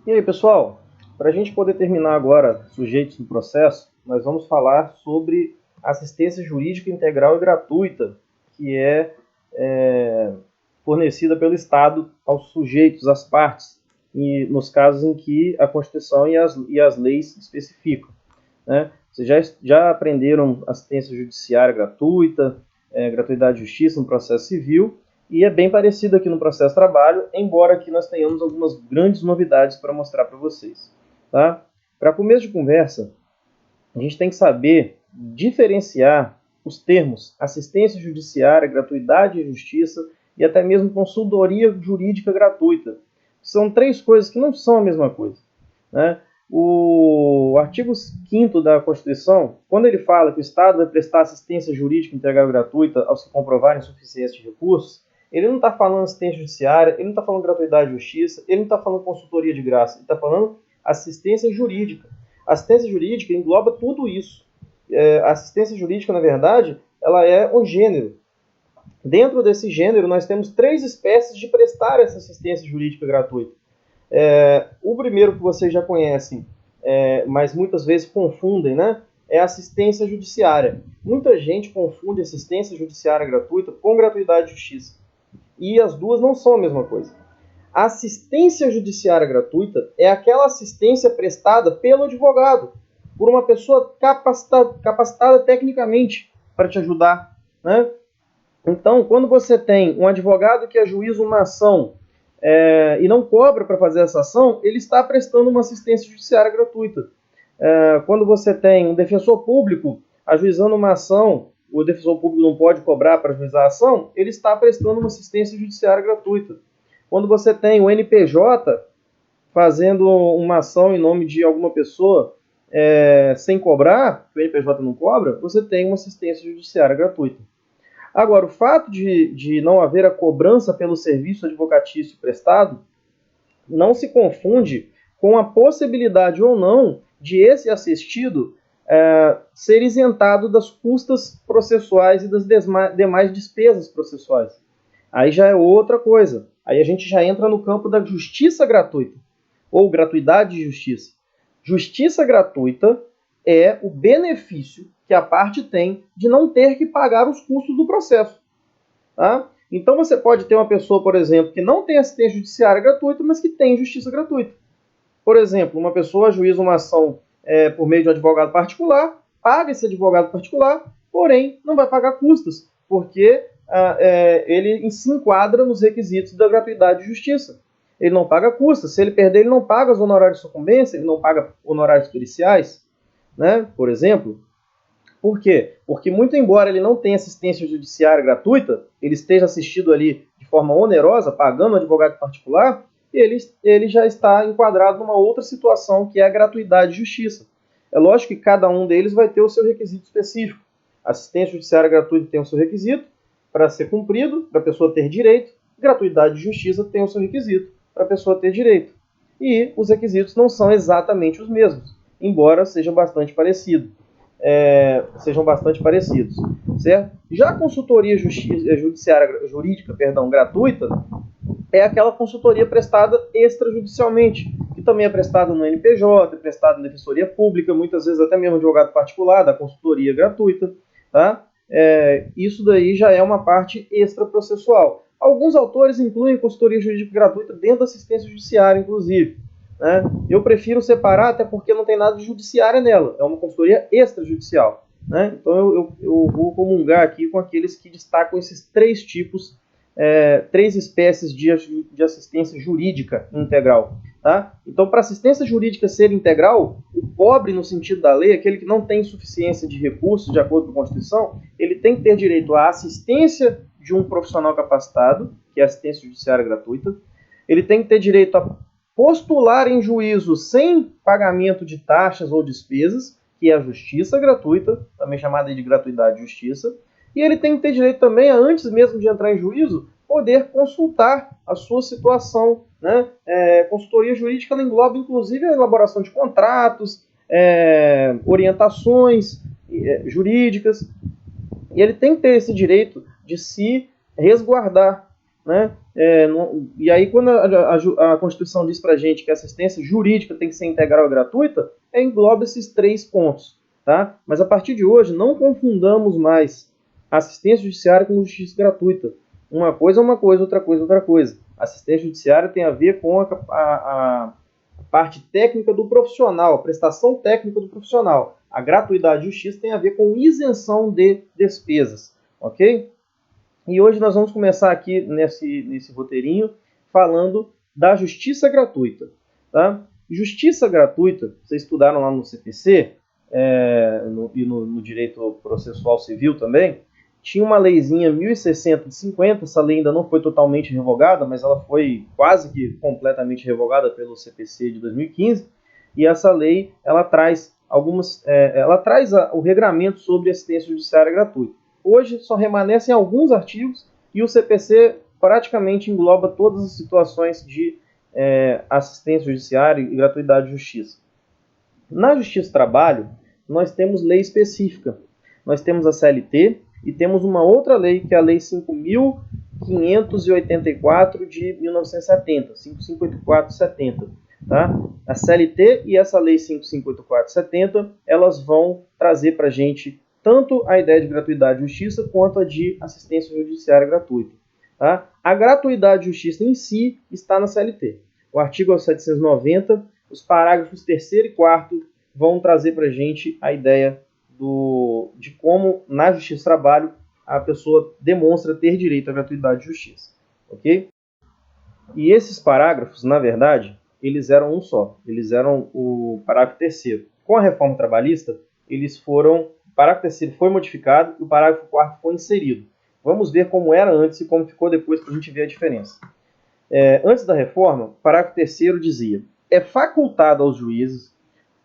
E aí, pessoal, para a gente poder terminar agora sujeitos do processo, nós vamos falar sobre assistência jurídica integral e gratuita, que é fornecida pelo Estado aos sujeitos, às partes, e nos casos em que a Constituição e as leis especificam. Né? Vocês já aprenderam assistência judiciária gratuita, gratuidade de justiça no processo civil, e é bem parecido aqui no processo de trabalho, embora aqui nós tenhamos algumas grandes novidades para mostrar para vocês. Tá? Para começo de conversa, a gente tem que saber diferenciar os termos assistência judiciária, gratuidade de justiça e até mesmo consultoria jurídica gratuita. São três coisas que não são a mesma coisa. Né? O artigo 5º da Constituição, quando ele fala que o Estado vai prestar assistência jurídica integral e gratuita aos que comprovarem insuficiência de recursos, ele não está falando assistência judiciária, ele não está falando gratuidade de justiça, ele não está falando consultoria de graça, ele está falando assistência jurídica. Assistência jurídica engloba tudo isso. A assistência jurídica, na verdade, ela é um gênero. Dentro desse gênero, nós temos três espécies de prestar essa assistência jurídica gratuita. O primeiro que vocês já conhecem, mas muitas vezes confundem, né? É assistência judiciária. Muita gente confunde assistência judiciária gratuita com gratuidade de justiça. E as duas não são a mesma coisa. A assistência judiciária gratuita é aquela assistência prestada pelo advogado, por uma pessoa capacitada tecnicamente para te ajudar. Né? Então, quando você tem um advogado que ajuiza uma ação e não cobra para fazer essa ação, ele está prestando uma assistência judiciária gratuita. Quando você tem um defensor público ajuizando uma ação, o defensor público não pode cobrar para ajuizar a ação, ele está prestando uma assistência judiciária gratuita. Quando você tem o NPJ fazendo uma ação em nome de alguma pessoa sem cobrar, que o NPJ não cobra, você tem uma assistência judiciária gratuita. Agora, o fato de não haver a cobrança pelo serviço advocatício prestado não se confunde com a possibilidade ou não de esse assistido ser isentado das custas processuais e das demais despesas processuais. Aí já é outra coisa. Aí a gente já entra no campo da justiça gratuita, ou gratuidade de justiça. Justiça gratuita é o benefício que a parte tem de não ter que pagar os custos do processo. Tá? Então você pode ter uma pessoa, por exemplo, que não tem assistência judiciária gratuita, mas que tem justiça gratuita. Por exemplo, uma pessoa ajuiza uma ação por meio de um advogado particular, paga esse advogado particular, porém não vai pagar custas, porque ele se enquadra nos requisitos da gratuidade de justiça. Ele não paga custas. Se ele perder, ele não paga os honorários de sucumbência, ele não paga honorários periciais, né, por exemplo. Por quê? Porque, muito embora ele não tenha assistência judiciária gratuita, ele esteja assistido ali de forma onerosa, pagando um advogado particular, ele já está enquadrado numa outra situação, que é a gratuidade de justiça. É lógico que cada um deles vai ter o seu requisito específico. A assistência judiciária gratuita tem o seu requisito para ser cumprido, para a pessoa ter direito. Gratuidade de justiça tem o seu requisito para a pessoa ter direito. E os requisitos não são exatamente os mesmos, embora sejam bastante parecidos. Certo? Já a consultoria jurídica gratuita é aquela consultoria prestada extrajudicialmente, que também é prestada no NPJ, é prestada na Defensoria Pública, muitas vezes até mesmo advogado particular, da consultoria gratuita. Tá? Isso daí já é uma parte extraprocessual. Alguns autores incluem consultoria jurídica gratuita dentro da assistência judiciária, inclusive. Né? Eu prefiro separar, até porque não tem nada de judiciária nela, é uma consultoria extrajudicial. Né? Então eu vou comungar aqui com aqueles que destacam esses três tipos, três espécies de assistência jurídica integral. Tá? Então, para assistência jurídica ser integral, o pobre, no sentido da lei, aquele que não tem suficiência de recursos, de acordo com a Constituição, ele tem que ter direito à assistência de um profissional capacitado, que é a assistência judiciária gratuita. Ele tem que ter direito a postular em juízo sem pagamento de taxas ou despesas, que é a justiça gratuita, também chamada de gratuidade de justiça. E ele tem que ter direito também a, antes mesmo de entrar em juízo, poder consultar a sua situação. Né? Consultoria jurídica engloba, inclusive, a elaboração de contratos, orientações jurídicas. E ele tem que ter esse direito de se resguardar né? E aí, quando a Constituição diz para a gente que a assistência jurídica tem que ser integral e gratuita, engloba esses 3 pontos. Tá? Mas a partir de hoje, não confundamos mais assistência judiciária com justiça gratuita. Uma coisa é uma coisa, outra coisa é outra coisa. Assistência judiciária tem a ver com a parte técnica do profissional, a prestação técnica do profissional. A gratuidade de justiça tem a ver com isenção de despesas, ok? E hoje nós vamos começar aqui nesse roteirinho falando da justiça gratuita. Tá? Justiça gratuita, vocês estudaram lá no CPC e no direito processual civil também, tinha uma leizinha 1060 de 50, essa lei ainda não foi totalmente revogada, mas ela foi quase que completamente revogada pelo CPC de 2015, e essa lei ela traz o regramento sobre assistência judiciária gratuita. Hoje só remanescem alguns artigos e o CPC praticamente engloba todas as situações de assistência judiciária e gratuidade de justiça. Na Justiça do Trabalho, nós temos lei específica. Nós temos a CLT e temos uma outra lei, que é a Lei 5.584 de 1970, 5584-70. Tá? A CLT e essa Lei 5584-70, elas vão trazer para a gente tanto a ideia de gratuidade de justiça quanto a de assistência judiciária gratuita. Tá? A gratuidade de justiça em si está na CLT. O artigo 790, os parágrafos 3º e 4º vão trazer para a gente a ideia de como, na Justiça do Trabalho, a pessoa demonstra ter direito à gratuidade de justiça. Ok? E esses parágrafos, na verdade, eles eram um só. Eles eram o parágrafo 3º. Com a reforma trabalhista, o parágrafo 3º foi modificado e o parágrafo 4º foi inserido. Vamos ver como era antes e como ficou depois para a gente ver a diferença. Antes da reforma, o parágrafo 3º dizia: é facultado aos juízes,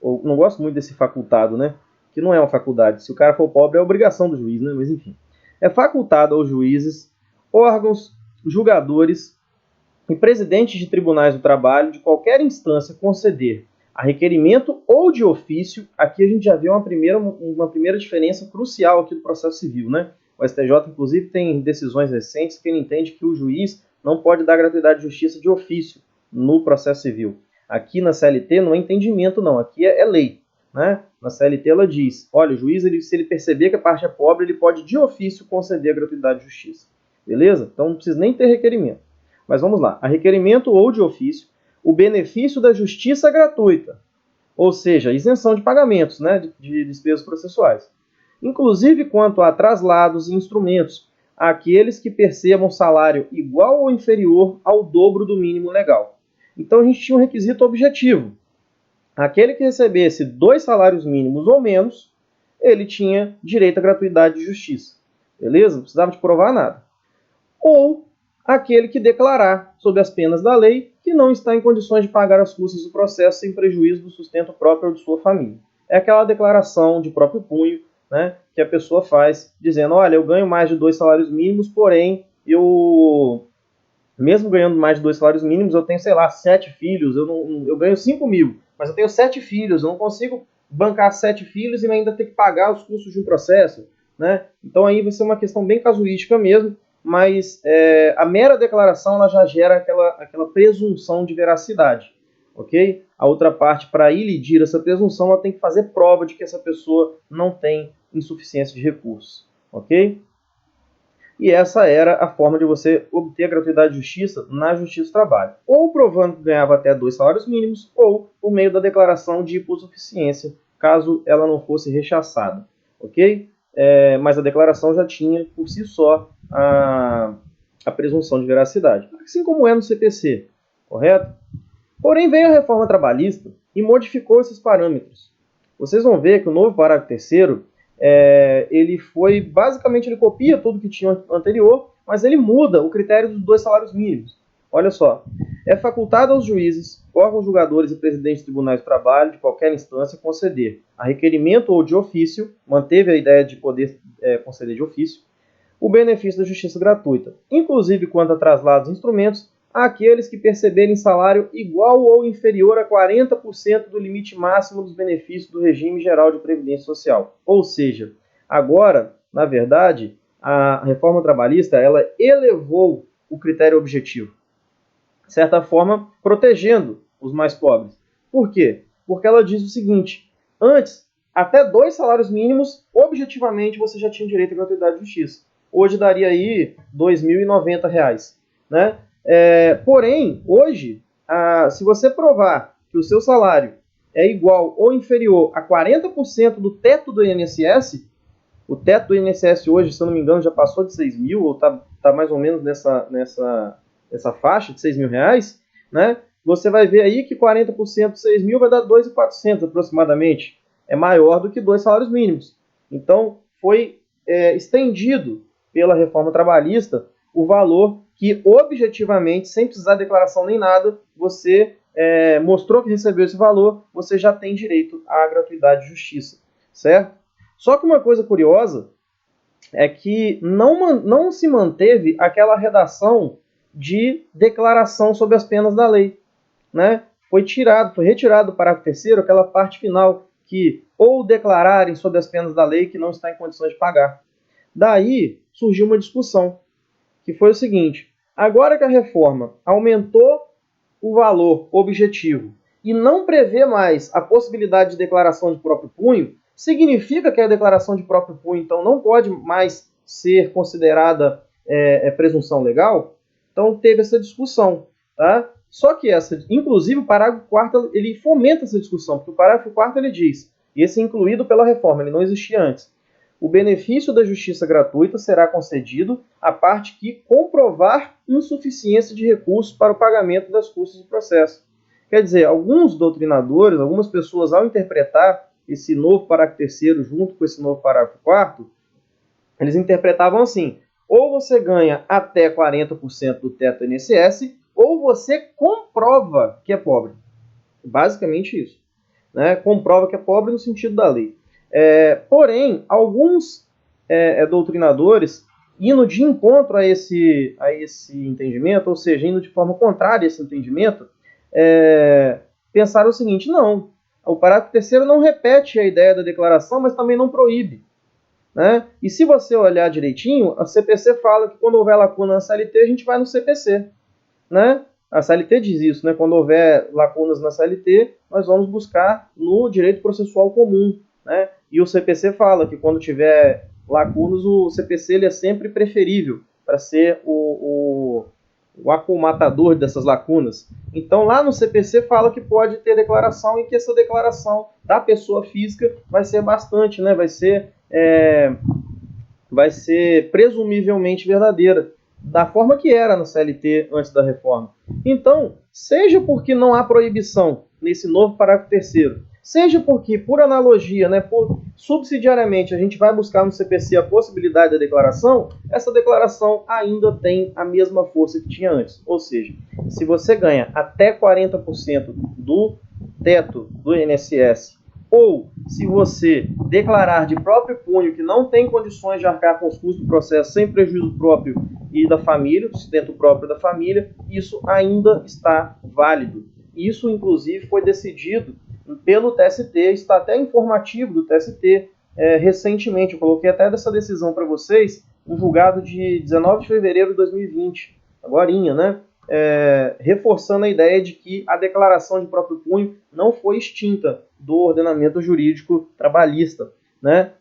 não gosto muito desse facultado, né? Que não é uma faculdade. Se o cara for pobre, é obrigação do juiz, né? Mas enfim. É facultado aos juízes, órgãos, julgadores e presidentes de tribunais do trabalho de qualquer instância conceder a requerimento ou de ofício. Aqui a gente já vê uma primeira diferença crucial aqui do processo civil, né? O STJ, inclusive, tem decisões recentes que ele entende que o juiz não pode dar gratuidade de justiça de ofício no processo civil. Aqui na CLT não é entendimento, não. Aqui é lei. Né? Na CLT ela diz, olha, o juiz, se ele perceber que a parte é pobre, ele pode de ofício conceder a gratuidade de justiça. Beleza? Então não precisa nem ter requerimento. Mas vamos lá. A requerimento ou de ofício, o benefício da justiça gratuita, ou seja, isenção de pagamentos, né, de despesas processuais. Inclusive quanto a traslados e instrumentos, àqueles que percebam salário igual ou inferior ao dobro do mínimo legal. Então a gente tinha um requisito objetivo. Aquele que recebesse 2 salários mínimos ou menos, ele tinha direito à gratuidade de justiça. Beleza? Não precisava de provar nada. Ou aquele que declarar, sob as penas da lei, que não está em condições de pagar as custas do processo sem prejuízo do sustento próprio ou de sua família. É aquela declaração de próprio punho, né, que a pessoa faz, dizendo, olha, eu ganho mais de 2 salários mínimos, porém, mesmo ganhando mais de 2 salários mínimos, eu tenho, 7 filhos, eu ganho 5 mil, mas eu tenho 7 filhos, eu não consigo bancar 7 filhos e ainda ter que pagar os custos de um processo, né? Então aí vai ser uma questão bem casuística mesmo, mas a mera declaração ela já gera aquela presunção de veracidade, ok? A outra parte, para ilidir essa presunção, ela tem que fazer prova de que essa pessoa não tem insuficiência de recursos, ok? E essa era a forma de você obter a gratuidade de justiça na Justiça do Trabalho. Ou provando que ganhava até 2 salários mínimos, ou por meio da declaração de hipossuficiência, caso ela não fosse rechaçada. Ok? Mas a declaração já tinha, por si só, a presunção de veracidade. Assim como é no CPC. Correto? Porém, veio a reforma trabalhista e modificou esses parâmetros. Vocês vão ver que o novo parágrafo 3º ele copia tudo que tinha anterior, mas ele muda o critério dos 2 salários mínimos. Olha só, é facultado aos juízes, órgãos julgadores e presidentes de tribunais do trabalho de qualquer instância conceder a requerimento ou de ofício, manteve a ideia de poder conceder de ofício, o benefício da justiça gratuita, inclusive quanto a traslados e instrumentos, àqueles que perceberem salário igual ou inferior a 40% do limite máximo dos benefícios do regime geral de previdência social. Ou seja, agora, na verdade, a reforma trabalhista ela elevou o critério objetivo? De certa forma, protegendo os mais pobres. Por quê? Porque ela diz o seguinte: antes, até 2 salários mínimos, objetivamente, você já tinha direito à gratuidade de justiça. Hoje daria aí R$ 2.090, né? Porém, hoje, se você provar que o seu salário é igual ou inferior a 40% do teto do INSS, o teto do INSS hoje, se eu não me engano, já passou de 6 mil, ou está mais ou menos nessa faixa de 6 mil reais, né? Você vai ver aí que 40% de 6 mil vai dar 2.400 aproximadamente. É maior do que 2 salários mínimos. Então, foi estendido pela reforma trabalhista o valor que, objetivamente, sem precisar de declaração nem nada, você mostrou que recebeu esse valor, você já tem direito à gratuidade de justiça, certo? Só que uma coisa curiosa é que não se manteve aquela redação de declaração sobre as penas da lei, né? Foi retirado do parágrafo 3º aquela parte final que ou declararem sobre as penas da lei que não está em condições de pagar. Daí surgiu uma discussão, que foi o seguinte: agora que a reforma aumentou o valor objetivo e não prevê mais a possibilidade de declaração de próprio punho, significa que a declaração de próprio punho, então, não pode mais ser considerada presunção legal? Então, teve essa discussão, tá? Só que inclusive, o parágrafo 4º, ele fomenta essa discussão, porque o parágrafo 4º ele diz, e esse é incluído pela reforma, ele não existia antes: o benefício da justiça gratuita será concedido à parte que comprovar insuficiência de recursos para o pagamento das custas do processo. Quer dizer, alguns doutrinadores, algumas pessoas, ao interpretar esse novo parágrafo 3º junto com esse novo parágrafo 4º, eles interpretavam assim: ou você ganha até 40% do teto do INSS, ou você comprova que é pobre. Basicamente isso, né? Comprova que é pobre no sentido da lei. Porém, alguns doutrinadores, indo de encontro a esse entendimento, ou seja, indo de forma contrária a esse entendimento, pensaram o seguinte: não, o parágrafo 3º não repete a ideia da declaração, mas também não proíbe, né? E se você olhar direitinho, a CPC fala que quando houver lacuna na CLT, a gente vai no CPC, né? A CLT diz isso, né? Quando houver lacunas na CLT, nós vamos buscar no direito processual comum, né? E o CPC fala que quando tiver lacunas, o CPC ele é sempre preferível para ser o acolmatador dessas lacunas. Então, lá no CPC fala que pode ter declaração e que essa declaração da pessoa física vai ser bastante, né? Vai ser presumivelmente verdadeira, da forma que era na CLT antes da reforma. Então, seja porque não há proibição nesse novo parágrafo 3º, seja porque, por analogia, né, subsidiariamente, a gente vai buscar no CPC a possibilidade da declaração, essa declaração ainda tem a mesma força que tinha antes. Ou seja, se você ganha até 40% do teto do INSS, ou se você declarar de próprio punho que não tem condições de arcar com os custos do processo sem prejuízo próprio e da família, do sustento próprio da família, isso ainda está válido. Isso, inclusive, foi decidido pelo TST, está até informativo do TST recentemente. Eu coloquei até dessa decisão para vocês, um julgado de 19 de fevereiro de 2020, agorinha, né? Reforçando a ideia de que a declaração de próprio punho não foi extinta do ordenamento jurídico trabalhista, né?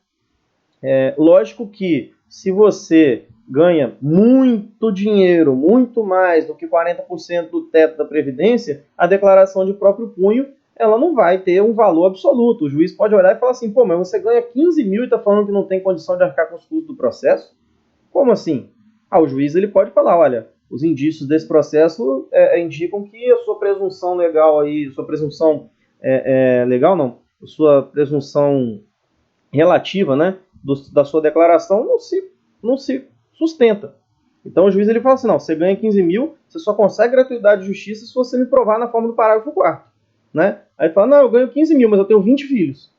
Lógico que, se você ganha muito dinheiro, muito mais do que 40% do teto da Previdência, a declaração de próprio punho ela não vai ter um valor absoluto. O juiz pode olhar e falar assim: pô, mas você ganha 15 mil e está falando que não tem condição de arcar com os custos do processo? Como assim? O juiz ele pode falar: olha, os indícios desse processo indicam que a sua presunção legal aí, sua presunção legal não, a sua presunção relativa, né, da sua declaração não se sustenta. Então o juiz ele fala assim: não, você ganha 15 mil, você só consegue gratuidade de justiça se você me provar na forma do parágrafo 4º, né? Aí fala: não, eu ganho 15 mil, mas eu tenho 20 filhos.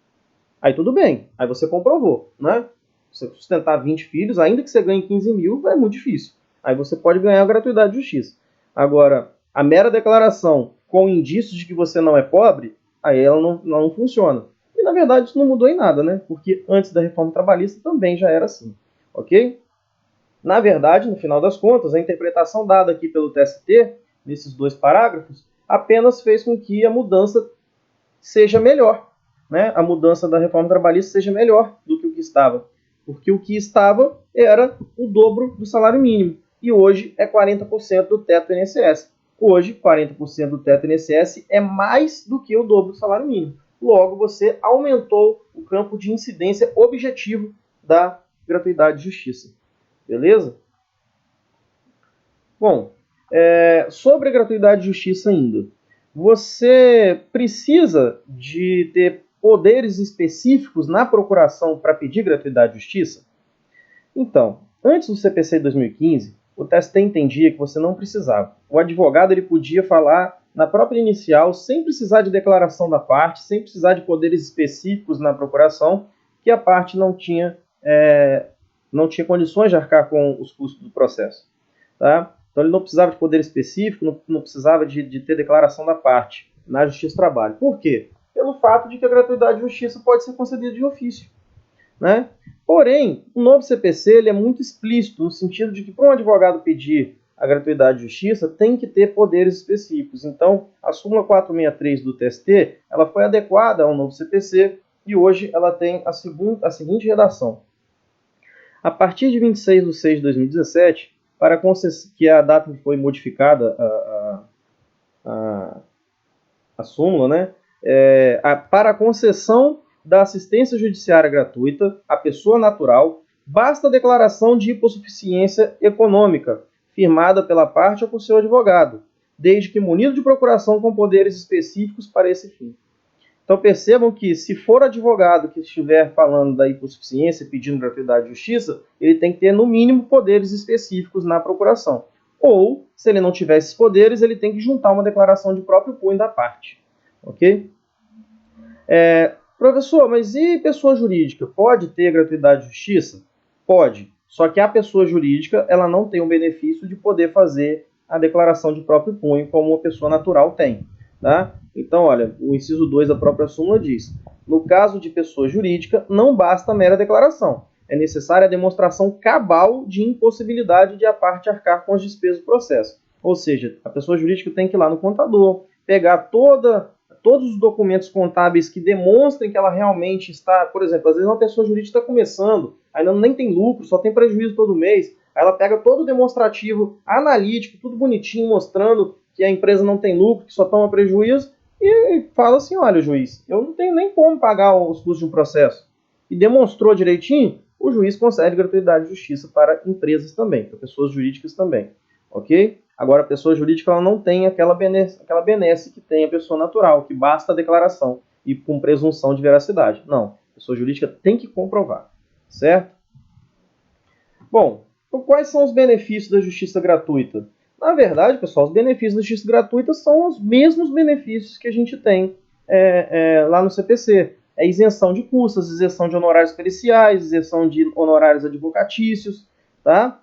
Aí tudo bem, aí você comprovou, né? Você sustentar 20 filhos, ainda que você ganhe 15 mil, é muito difícil. Aí você pode ganhar a gratuidade de justiça. Agora, a mera declaração com indícios de que você não é pobre, aí ela não funciona. E, na verdade, isso não mudou em nada, né? Porque antes da reforma trabalhista também já era assim, ok? Na verdade, no final das contas, a interpretação dada aqui pelo TST, nesses dois parágrafos, apenas fez com que a mudança seja melhor, né? A mudança da reforma trabalhista seja melhor do que o que estava. Porque o que estava era o dobro do salário mínimo. E hoje é 40% do teto do INSS. Hoje, 40% do teto do INSS é mais do que o dobro do salário mínimo. Logo, você aumentou o campo de incidência objetivo da gratuidade de justiça. Beleza? Bom, sobre a gratuidade de justiça ainda. Você precisa de ter poderes específicos na procuração para pedir gratuidade de justiça? Então, antes do CPC de 2015, o TST entendia que você não precisava. O advogado ele podia falar na própria inicial, sem precisar de declaração da parte, sem precisar de poderes específicos na procuração, que a parte não tinha condições de arcar com os custos do processo. Tá? Então ele não precisava de poder específico, não precisava de ter declaração da parte na Justiça do Trabalho. Por quê? Pelo fato de que a gratuidade de justiça pode ser concedida de ofício. Né? Porém, o novo CPC ele é muito explícito, no sentido de que para um advogado pedir a gratuidade de justiça, tem que ter poderes específicos. Então, a súmula 463 do TST, ela foi adequada ao novo CPC e hoje ela tem a seguinte redação. A partir de 26 de 6 de 2017, que é a data que foi modificada a súmula, né? Para a concessão da assistência judiciária gratuita à pessoa natural, basta a declaração de hipossuficiência econômica, firmada pela parte ou por seu advogado, desde que munido de procuração com poderes específicos para esse fim. Então percebam que, se for advogado que estiver falando da hipossuficiência, pedindo gratuidade de justiça, ele tem que ter, no mínimo, poderes específicos na procuração. Ou, se ele não tiver esses poderes, ele tem que juntar uma declaração de próprio punho da parte. Ok? Professor, mas e pessoa jurídica? Pode ter gratuidade de justiça? Pode. Só que a pessoa jurídica ela não tem o benefício de poder fazer a declaração de próprio punho como uma pessoa natural tem. Tá? Então, olha, o inciso 2 da própria súmula diz: no caso de pessoa jurídica, não basta a mera declaração. É necessária a demonstração cabal de impossibilidade de a parte arcar com as despesas do processo. Ou seja, a pessoa jurídica tem que ir lá no contador, pegar todos os documentos contábeis que demonstrem que ela realmente está, por exemplo, às vezes uma pessoa jurídica está começando, ainda nem tem lucro, só tem prejuízo todo mês, aí ela pega todo o demonstrativo analítico, tudo bonitinho, mostrando que a empresa não tem lucro, que só toma prejuízo, e fala assim, olha, juiz, eu não tenho nem como pagar os custos de um processo. E demonstrou direitinho, o juiz concede gratuidade de justiça para empresas também, para pessoas jurídicas também, ok? Agora, a pessoa jurídica ela não tem aquela benesse que tem a pessoa natural, que basta a declaração e com presunção de veracidade. Não, a pessoa jurídica tem que comprovar, certo? Bom, então quais são os benefícios da justiça gratuita? Na verdade, pessoal, os benefícios da justiça gratuita são os mesmos benefícios que a gente tem lá no CPC. É isenção de custas, isenção de honorários periciais, isenção de honorários advocatícios, tá?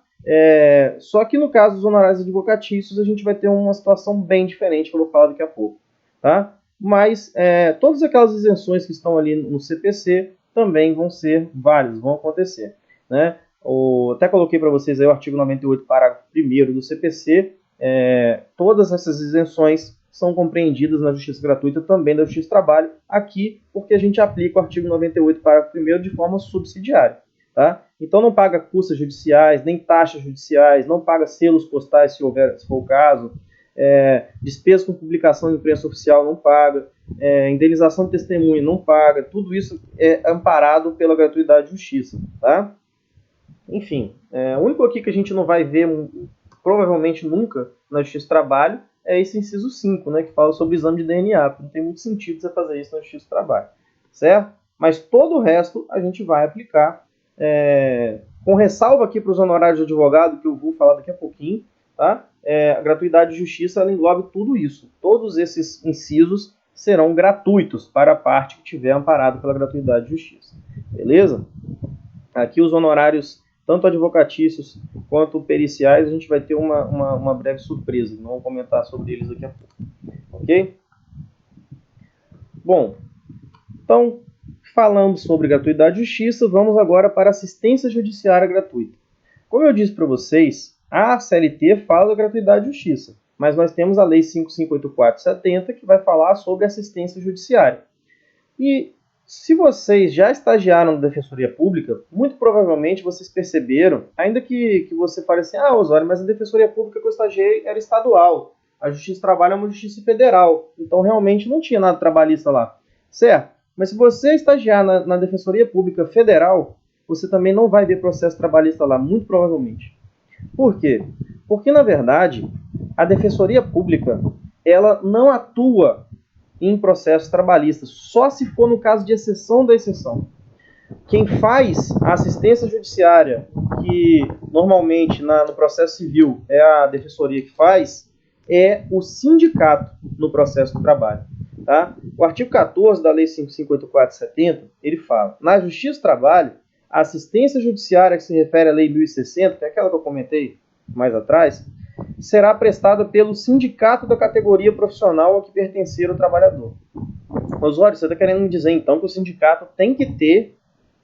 Só que no caso dos honorários advocatícios, a gente vai ter uma situação bem diferente, que eu vou falar daqui a pouco. Tá? Mas todas aquelas isenções que estão ali no CPC também vão ser válidas, vão acontecer. Né? Até coloquei para vocês aí o artigo 98, parágrafo 1º do CPC. Todas essas isenções são compreendidas na justiça gratuita, também da justiça do trabalho, aqui porque a gente aplica o artigo 98, parágrafo 1º de forma subsidiária. Tá? Então não paga custas judiciais, nem taxas judiciais, não paga selos postais se for o caso, despesas com publicação em imprensa oficial não paga, indenização de testemunha não paga, tudo isso é amparado pela gratuidade de justiça. Tá? Enfim, o único aqui que a gente não vai ver, provavelmente nunca, na Justiça do Trabalho, é esse inciso 5, né, que fala sobre o exame de DNA, porque não tem muito sentido você fazer isso na Justiça do Trabalho, certo? Mas todo o resto a gente vai aplicar, com ressalva aqui para os honorários de advogado, que eu vou falar daqui a pouquinho, tá? A gratuidade de justiça ela englobe tudo isso. Todos esses incisos serão gratuitos para a parte que tiver amparado pela gratuidade de justiça. Beleza? Aqui os honorários, tanto advocatícios quanto periciais, a gente vai ter uma breve surpresa. Não vou comentar sobre eles daqui a pouco. Ok? Bom, então, falando sobre gratuidade de justiça, vamos agora para assistência judiciária gratuita. Como eu disse para vocês, a CLT fala da gratuidade de justiça, mas nós temos a Lei 5.584/70 que vai falar sobre assistência judiciária. E se vocês já estagiaram na Defensoria Pública, muito provavelmente vocês perceberam, ainda que você fale assim, Osório, mas a Defensoria Pública que eu estagiei era estadual, a Justiça do Trabalho é uma justiça federal, então realmente não tinha nada trabalhista lá, certo? Mas se você estagiar na Defensoria Pública Federal, você também não vai ver processo trabalhista lá, muito provavelmente. Por quê? Porque, na verdade, a Defensoria Pública ela não atua em processos trabalhistas, só se for no caso de exceção da exceção. Quem faz a assistência judiciária, que normalmente no processo civil é a defensoria que faz, é o sindicato no processo do trabalho. Tá? O artigo 14 da Lei 5.584/70, ele fala, na Justiça do Trabalho, a assistência judiciária que se refere à Lei 1060, que é aquela que eu comentei mais atrás, será prestada pelo sindicato da categoria profissional ao que pertencer o trabalhador. Osório, você está querendo me dizer, então, que o sindicato tem que ter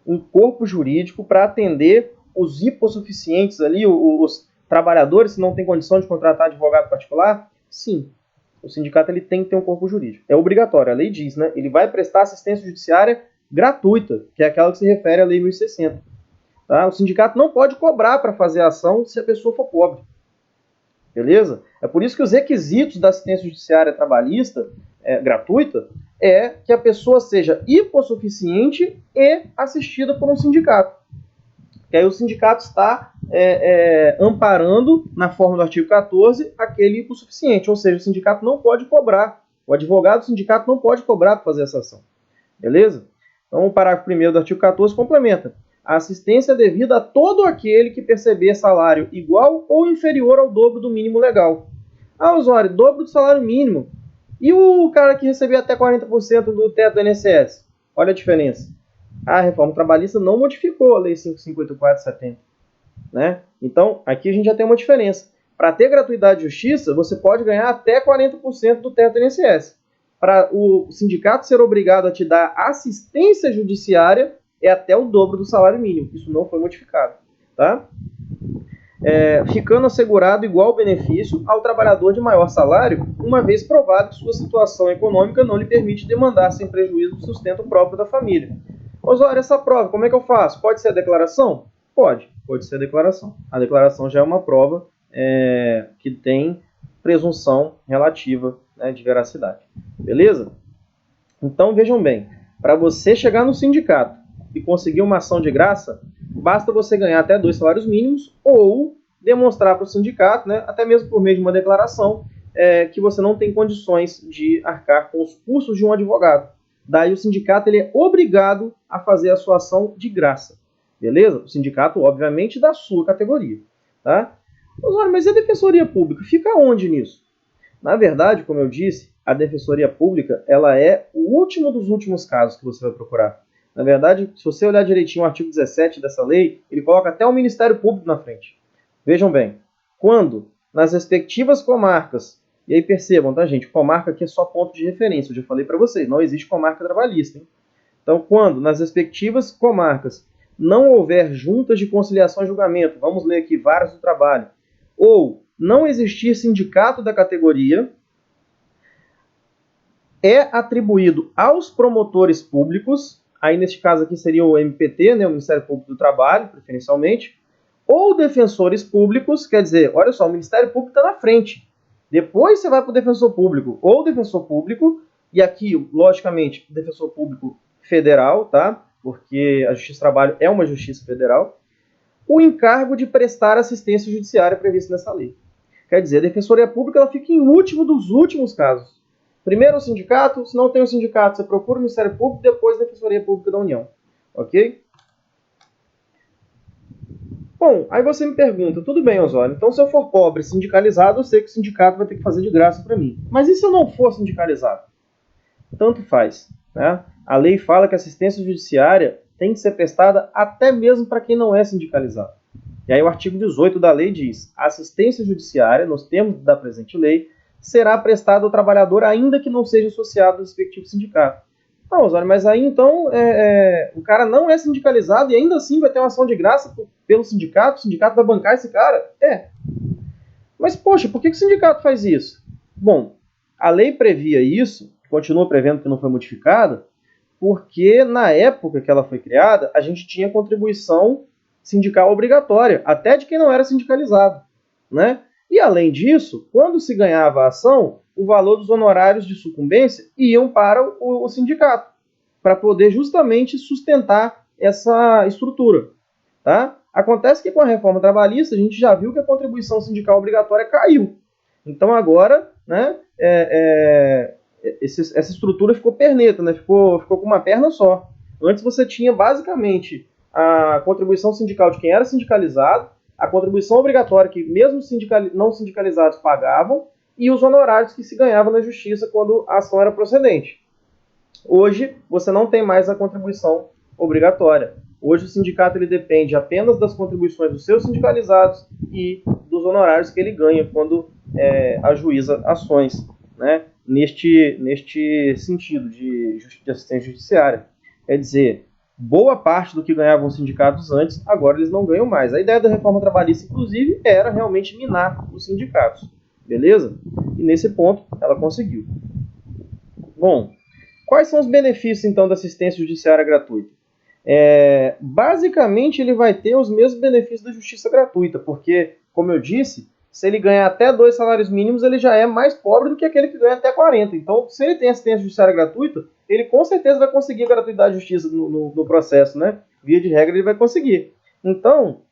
um corpo jurídico para atender os hipossuficientes ali, os trabalhadores que não têm condição de contratar advogado particular? Sim, o sindicato ele tem que ter um corpo jurídico. É obrigatório, a lei diz, né? Ele vai prestar assistência judiciária gratuita, que é aquela que se refere à Lei 1060. Tá? O sindicato não pode cobrar para fazer a ação se a pessoa for pobre. Beleza? É por isso que os requisitos da assistência judiciária trabalhista gratuita é que a pessoa seja hipossuficiente e assistida por um sindicato. Que aí o sindicato está amparando, na forma do artigo 14, aquele hipossuficiente. Ou seja, o sindicato não pode cobrar. O advogado do sindicato não pode cobrar para fazer essa ação. Beleza? Então, o parágrafo 1º do artigo 14 complementa. A assistência é devida a todo aquele que perceber salário igual ou inferior ao dobro do mínimo legal. Osório, dobro do salário mínimo. E o cara que receber até 40% do teto do INSS? Olha a diferença. A reforma trabalhista não modificou a Lei 5.584/70. Né? Então, aqui a gente já tem uma diferença. Para ter gratuidade de justiça, você pode ganhar até 40% do teto do INSS. Para o sindicato ser obrigado a te dar assistência judiciária, é até o dobro do salário mínimo. Isso não foi modificado. Tá? Ficando assegurado igual benefício ao trabalhador de maior salário, uma vez provado que sua situação econômica não lhe permite demandar sem prejuízo do sustento próprio da família. Osório, essa prova, como é que eu faço? Pode ser a declaração? Pode ser a declaração. A declaração já é uma prova que tem presunção relativa, né, de veracidade. Beleza? Então, vejam bem, para você chegar no sindicato e conseguir uma ação de graça, basta você ganhar até 2 salários mínimos ou demonstrar para o sindicato, né, até mesmo por meio de uma declaração, que você não tem condições de arcar com os custos de um advogado. Daí o sindicato ele é obrigado a fazer a sua ação de graça. Beleza? O sindicato, obviamente, da sua categoria. Tá? Mas e a Defensoria Pública? Fica onde nisso? Na verdade, como eu disse, a Defensoria Pública ela é o último dos últimos casos que você vai procurar. Na verdade, se você olhar direitinho o artigo 17 dessa lei, ele coloca até o Ministério Público na frente. Vejam bem, quando nas respectivas comarcas, e aí percebam, tá, gente, comarca aqui é só ponto de referência, eu já falei para vocês, não existe comarca trabalhista. Hein? Então, quando nas respectivas comarcas não houver juntas de conciliação e julgamento, vamos ler aqui, varas do trabalho, ou não existir sindicato da categoria, é atribuído aos promotores públicos, aí neste caso aqui seria o MPT, né, o Ministério Público do Trabalho, preferencialmente, ou defensores públicos, quer dizer, olha só, o Ministério Público está na frente. Depois você vai para o defensor público ou defensor público, e aqui, logicamente, defensor público federal, tá? Porque a Justiça do Trabalho é uma justiça federal, o encargo de prestar assistência judiciária previsto nessa lei. Quer dizer, a Defensoria Pública ela fica em último dos últimos casos. Primeiro o sindicato, se não tem o sindicato, você procura o Ministério Público, depois a Defensoria Pública da União. Ok? Bom, aí você me pergunta, tudo bem, Osório, então se eu for pobre sindicalizado, eu sei que o sindicato vai ter que fazer de graça para mim. Mas e se eu não for sindicalizado? Tanto faz. Né? A lei fala que a assistência judiciária tem que ser prestada até mesmo para quem não é sindicalizado. E aí o artigo 18 da lei diz, a assistência judiciária, nos termos da presente lei, será prestada ao trabalhador ainda que não seja associado ao respectivo sindicato. Não, Osório, mas aí então o cara não é sindicalizado e ainda assim vai ter uma ação de graça pelo sindicato, o sindicato vai bancar esse cara? Mas, poxa, por que o sindicato faz isso? Bom, a lei previa isso, continua prevendo que não foi modificada, porque na época que ela foi criada, a gente tinha contribuição sindical obrigatória, até de quem não era sindicalizado, né? E além disso, quando se ganhava a ação, o valor dos honorários de sucumbência iam para o sindicato, para poder justamente sustentar essa estrutura, tá? Acontece que com a reforma trabalhista a gente já viu que a contribuição sindical obrigatória caiu. Então agora, né, essa estrutura ficou perneta, né? Ficou com uma perna só. Antes você tinha basicamente a contribuição sindical de quem era sindicalizado, a contribuição obrigatória que mesmo não sindicalizados pagavam e os honorários que se ganhavam na justiça quando a ação era procedente. Hoje você não tem mais a contribuição obrigatória. Hoje o sindicato ele depende apenas das contribuições dos seus sindicalizados e dos honorários que ele ganha quando ajuiza ações, né? Neste sentido de assistência judiciária. Quer dizer, boa parte do que ganhavam os sindicatos antes, agora eles não ganham mais. A ideia da reforma trabalhista, inclusive, era realmente minar os sindicatos. Beleza? E nesse ponto ela conseguiu. Bom, quais são os benefícios, então, da assistência judiciária gratuita? Basicamente, ele vai ter os mesmos benefícios da justiça gratuita, porque, como eu disse, se ele ganhar até 2 salários mínimos, ele já é mais pobre do que aquele que ganha até 40. Então, se ele tem assistência judiciária gratuita, ele com certeza vai conseguir a gratuidade de justiça no processo, né? Via de regra, ele vai conseguir. Então,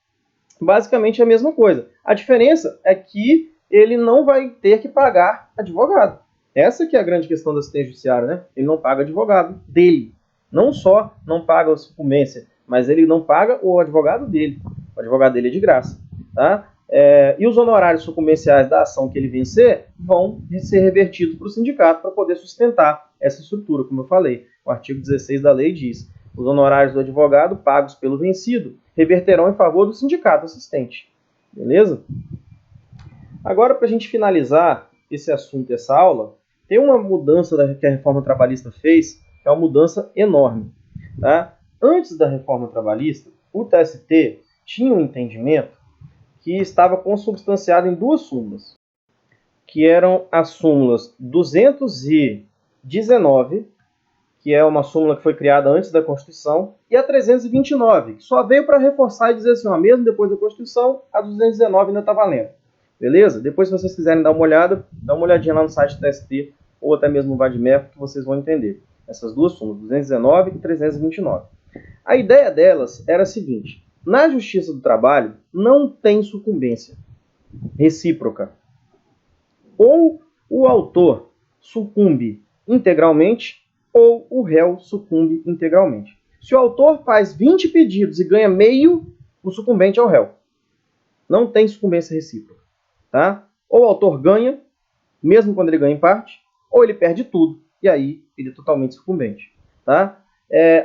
basicamente é a mesma coisa. A diferença é que ele não vai ter que pagar advogado. Essa que é a grande questão da assistência judiciária, né? Ele não paga advogado dele. Não só não paga a sucumbência, mas ele não paga o advogado dele. O advogado dele é de graça, tá? E os honorários sucumbenciais da ação que ele vencer vão ser revertidos para o sindicato para poder sustentar essa estrutura, como eu falei. O artigo 16 da lei diz: os honorários do advogado pagos pelo vencido reverterão em favor do sindicato assistente. Beleza? Agora, para a gente finalizar esse assunto, essa aula, tem uma mudança que a reforma trabalhista fez, que é uma mudança enorme. Tá? Antes da reforma trabalhista, o TST tinha um entendimento que estava consubstanciado em 2 súmulas, que eram as súmulas 219, que é uma súmula que foi criada antes da Constituição, e a 329, que só veio para reforçar e dizer assim, mesmo depois da Constituição, a 219 ainda está valendo. Beleza? Depois, se vocês quiserem dar uma olhada, dá uma olhadinha lá no site do TST, ou até mesmo no Vadmec, que vocês vão entender. Essas 2 súmulas, 219 e 329. A ideia delas era a seguinte: na Justiça do Trabalho não tem sucumbência recíproca. Ou o autor sucumbe integralmente, ou o réu sucumbe integralmente. Se o autor faz 20 pedidos e ganha meio, o sucumbente é o réu. Não tem sucumbência recíproca. Tá? Ou o autor ganha, mesmo quando ele ganha em parte, ou ele perde tudo, e aí ele é totalmente sucumbente. Tá?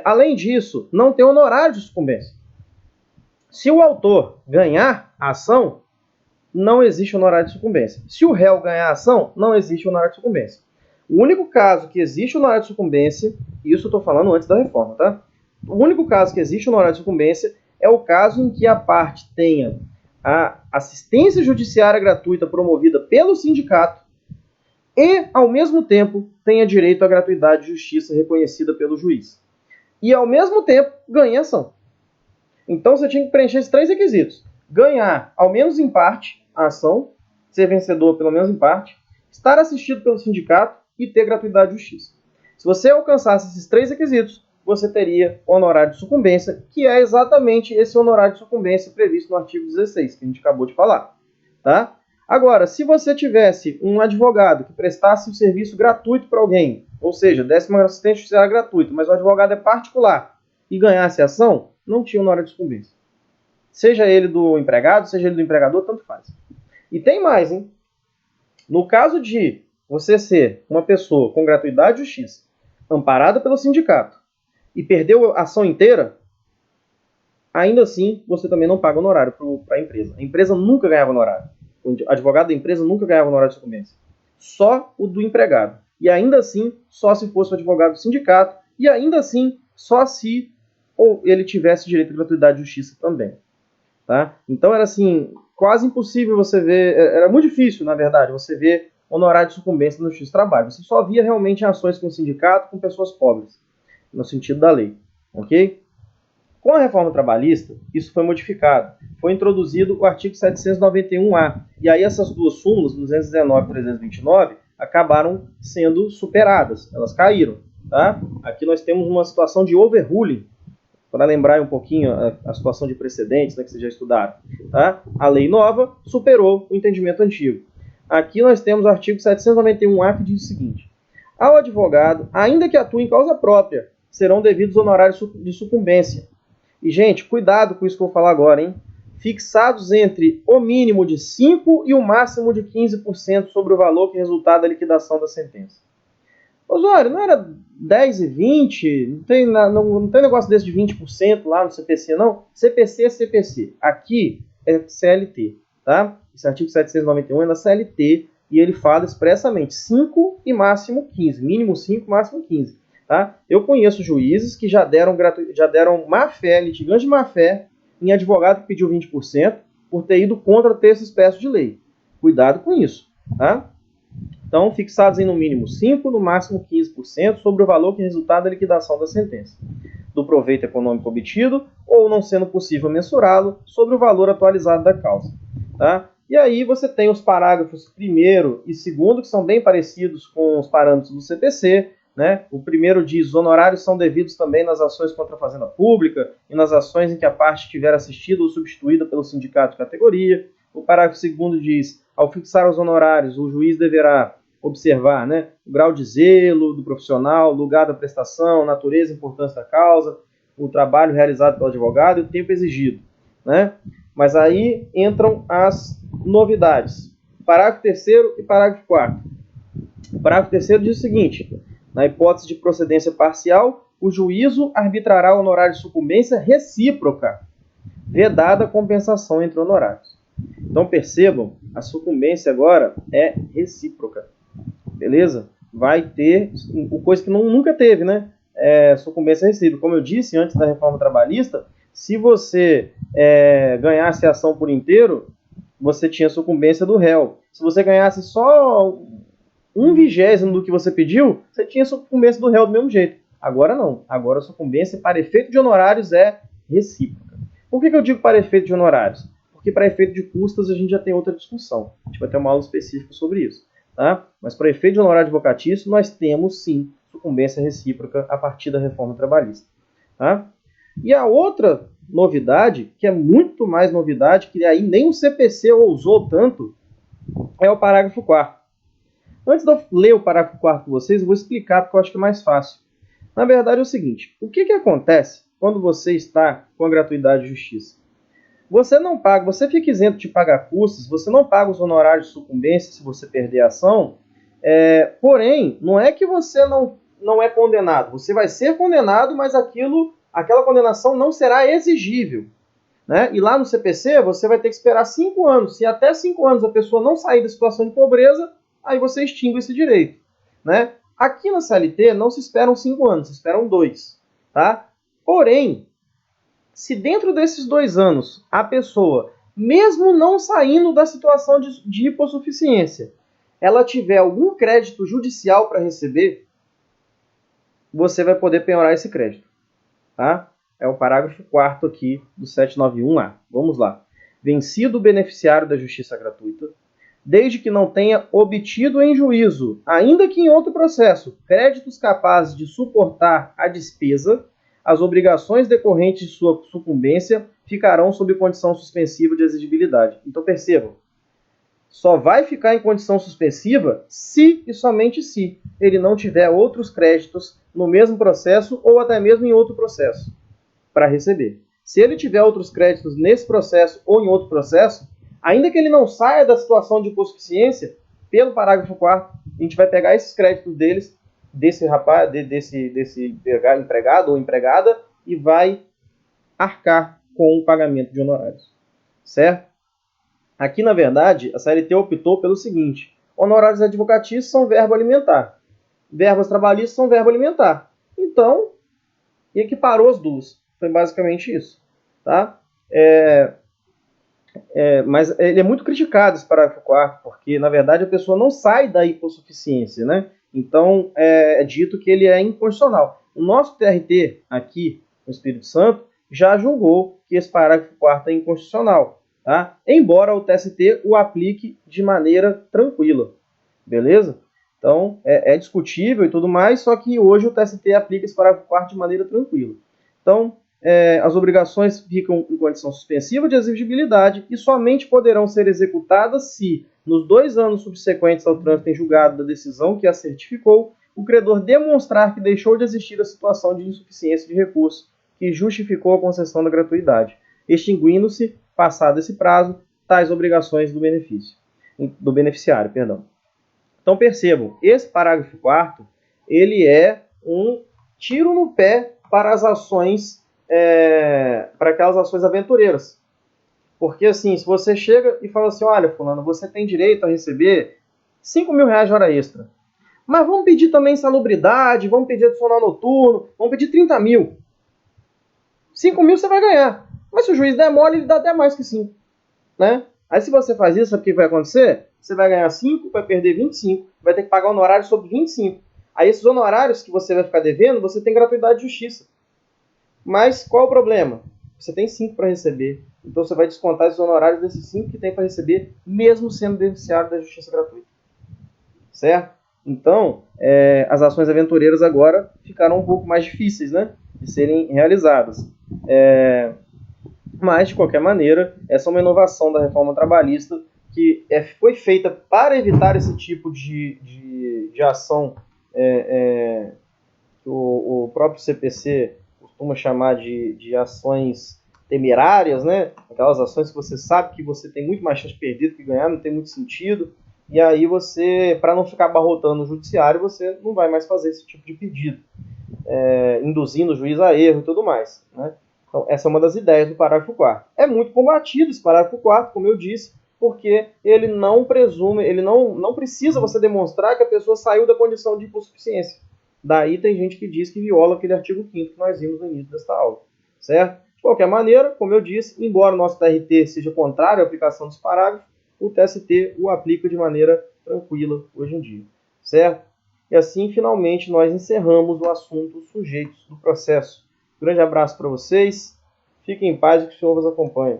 Além disso, não tem honorário de sucumbência. Se o autor ganhar a ação, não existe honorário de sucumbência. Se o réu ganhar a ação, não existe honorário de sucumbência. O único caso que existe honorário de sucumbência, e isso eu estou falando antes da reforma, tá? O único caso que existe honorário de sucumbência é o caso em que a parte tenha a assistência judiciária gratuita promovida pelo sindicato e, ao mesmo tempo, tenha direito à gratuidade de justiça reconhecida pelo juiz. E, ao mesmo tempo, ganhe ação. Então, você tinha que preencher esses 3 requisitos. Ganhar, ao menos em parte, a ação, ser vencedor pelo menos em parte, estar assistido pelo sindicato e ter gratuidade de justiça. Se você alcançasse esses 3 requisitos, você teria honorário de sucumbência, que é exatamente esse honorário de sucumbência previsto no artigo 16, que a gente acabou de falar. Tá? Agora, se você tivesse um advogado que prestasse um serviço gratuito para alguém, ou seja, desse uma assistência judiciária gratuita, mas o advogado é particular e ganhasse a ação, não tinha honorário de sucumbência. Seja ele do empregado, seja ele do empregador, tanto faz. E tem mais, hein? No caso de você ser uma pessoa com gratuidade de justiça, amparada pelo sindicato, e perdeu a ação inteira, ainda assim você também não paga honorário para a empresa. A empresa nunca ganhava honorário. O advogado da empresa nunca ganhava honorário de sucumbência. Só o do empregado. E ainda assim, só se fosse o advogado do sindicato e ainda assim, só se ou ele tivesse direito à gratuidade de justiça também. Tá? Então era assim, quase impossível você ver, era muito difícil, na verdade, você ver honorário de sucumbência no Justiça do Trabalho. Você só via realmente ações com o sindicato, com pessoas pobres, no sentido da lei. Ok? Com a reforma trabalhista, isso foi modificado. Foi introduzido o artigo 791-A. E aí essas duas súmulas, 219 e 329, acabaram sendo superadas. Elas caíram. Tá? Aqui nós temos uma situação de overruling, para lembrar um pouquinho a situação de precedentes, né, que vocês já estudaram. Tá? A lei nova superou o entendimento antigo. Aqui nós temos o artigo 791-A, que diz o seguinte: ao advogado, ainda que atue em causa própria, serão devidos honorários de sucumbência. E, gente, cuidado com isso que eu vou falar agora, hein? Fixados entre o mínimo de 5% e o máximo de 15% sobre o valor que resultar da liquidação da sentença. Osório, não era 10 e 20? Não tem negócio desse de 20% lá no CPC, não? CPC é CPC. Aqui é CLT, tá? Esse artigo 791 é na CLT e ele fala expressamente 5 e máximo 15. Mínimo 5, máximo 15. Tá? Eu conheço juízes que já deram má-fé, litigante de má-fé, em advogado que pediu 20% por ter ido contra o texto expresso de lei. Cuidado com isso. Tá? Então, fixados em no mínimo 5%, no máximo 15% sobre o valor que resultar da liquidação da sentença, do proveito econômico obtido, ou não sendo possível mensurá-lo, sobre o valor atualizado da causa. Tá? E aí você tem os parágrafos 1º e 2º, que são bem parecidos com os parâmetros do CPC. Né? O primeiro diz: os honorários são devidos também nas ações contra a fazenda pública e nas ações em que a parte estiver assistida ou substituída pelo sindicato de categoria. O parágrafo 2º diz: ao fixar os honorários, o juiz deverá observar, né, o grau de zelo do profissional, lugar da prestação, natureza e importância da causa, o trabalho realizado pelo advogado e o tempo exigido. Né? Mas aí entram as novidades. Parágrafo 3º e parágrafo 4º. O parágrafo 3º diz o seguinte: na hipótese de procedência parcial, o juízo arbitrará o honorário de sucumbência recíproca, vedada a compensação entre honorários. Então percebam, a sucumbência agora é recíproca. Beleza? Vai ter coisa que nunca teve, né? Sucumbência recíproca. Como eu disse antes da reforma trabalhista, se você ganhasse a ação por inteiro, você tinha sucumbência do réu. Se você ganhasse só 1/20 do que você pediu, você tinha sucumbência do réu do mesmo jeito. Agora não. Agora a sucumbência para efeito de honorários é recíproca. Por que eu digo para efeito de honorários? Porque para efeito de custas a gente já tem outra discussão. A gente vai ter uma aula específica sobre isso. Tá? Mas para efeito de honorário advocatício, nós temos sim sucumbência recíproca a partir da reforma trabalhista. Tá? E a outra novidade, que é muito mais novidade, que aí nem o CPC ousou tanto, é o parágrafo 4º. Antes de eu ler o parágrafo 4º com vocês, eu vou explicar porque eu acho que é mais fácil. Na verdade é o seguinte: o que acontece quando você está com a gratuidade de justiça? Você não paga, você fica isento de pagar custos, você não paga os honorários de sucumbência se você perder a ação, porém, não é que você não é condenado. Você vai ser condenado, mas aquela condenação não será exigível. Né? E lá no CPC, você vai ter que esperar 5 anos. Se até 5 anos a pessoa não sair da situação de pobreza, aí você extingue esse direito. Né? Aqui na CLT não se esperam 5 anos, se esperam 2. Tá? Porém, se dentro desses 2 anos a pessoa, mesmo não saindo da situação de hipossuficiência, ela tiver algum crédito judicial para receber, você vai poder penhorar esse crédito. Tá? É o parágrafo 4º aqui do 791-A. Vamos lá. Vencido o beneficiário da justiça gratuita, desde que não tenha obtido em juízo, ainda que em outro processo, créditos capazes de suportar a despesa, as obrigações decorrentes de sua sucumbência ficarão sob condição suspensiva de exigibilidade. Então percebam, só vai ficar em condição suspensiva se e somente se ele não tiver outros créditos no mesmo processo ou até mesmo em outro processo para receber. Se ele tiver outros créditos nesse processo ou em outro processo, ainda que ele não saia da situação de hipossuficiência, pelo parágrafo 4º, a gente vai pegar esses créditos desse rapaz, desse empregado ou empregada, e vai arcar com o pagamento de honorários. Certo? Aqui, na verdade, a CLT optou pelo seguinte: honorários advocatícios são verbo alimentar, verbas trabalhistas são verbo alimentar. então equiparou as duas. Foi basicamente isso. Tá? Mas ele é muito criticado, esse parágrafo 4º, porque, na verdade, a pessoa não sai da hipossuficiência, né? Então, é dito que ele é inconstitucional. O nosso TRT, aqui no Espírito Santo, já julgou que esse parágrafo 4º é inconstitucional, tá? Embora o TST o aplique de maneira tranquila, beleza? Então, é discutível e tudo mais, só que hoje o TST aplica esse parágrafo 4º de maneira tranquila. Então, as obrigações ficam em condição suspensiva de exigibilidade e somente poderão ser executadas se, nos 2 anos subsequentes ao trânsito em julgado da decisão que a certificou, o credor demonstrar que deixou de existir a situação de insuficiência de recurso que justificou a concessão da gratuidade, extinguindo-se, passado esse prazo, tais obrigações do beneficiário. Então percebam, esse parágrafo 4º, ele é um tiro no pé para as ações, para aquelas ações aventureiras. Porque assim, se você chega e fala assim, olha, fulano, você tem direito a receber R$5.000 de hora extra. Mas vamos pedir também insalubridade, vamos pedir adicional noturno, vamos pedir 30 mil. 5 mil você vai ganhar. Mas se o juiz der mole, ele dá até mais que 5. Né? Aí se você faz isso, sabe o que vai acontecer? Você vai ganhar 5, vai perder 25, vai ter que pagar honorário sobre 25. Aí esses honorários que você vai ficar devendo, você tem gratuidade de justiça. Mas qual é o problema? Você tem 5 para receber. Então você vai descontar esses honorários desses 5 que tem para receber, mesmo sendo beneficiário da justiça gratuita. Certo? Então, as ações aventureiras agora ficaram um pouco mais difíceis, né, de serem realizadas. Mas, de qualquer maneira, essa é uma inovação da reforma trabalhista que foi feita para evitar esse tipo de ação que o próprio CPC costuma chamar de ações temerárias, né? Aquelas ações que você sabe que você tem muito mais chance de perder do que ganhar, não tem muito sentido. E aí você, para não ficar abarrotando o judiciário, você não vai mais fazer esse tipo de pedido, induzindo o juiz a erro e tudo mais, né? Então, essa é uma das ideias do parágrafo 4º. É muito combatido esse parágrafo 4º, como eu disse, porque ele não presume, ele não precisa você demonstrar que a pessoa saiu da condição de hipossuficiência. Daí tem gente que diz que viola aquele artigo 5º que nós vimos no início desta aula, certo? De qualquer maneira, como eu disse, embora o nosso TRT seja contrário à aplicação desse parágrafo, o TST o aplica de maneira tranquila hoje em dia, certo? E assim, finalmente, nós encerramos o assunto sujeitos do processo. Grande abraço para vocês, fiquem em paz e que o Senhor vos acompanhe.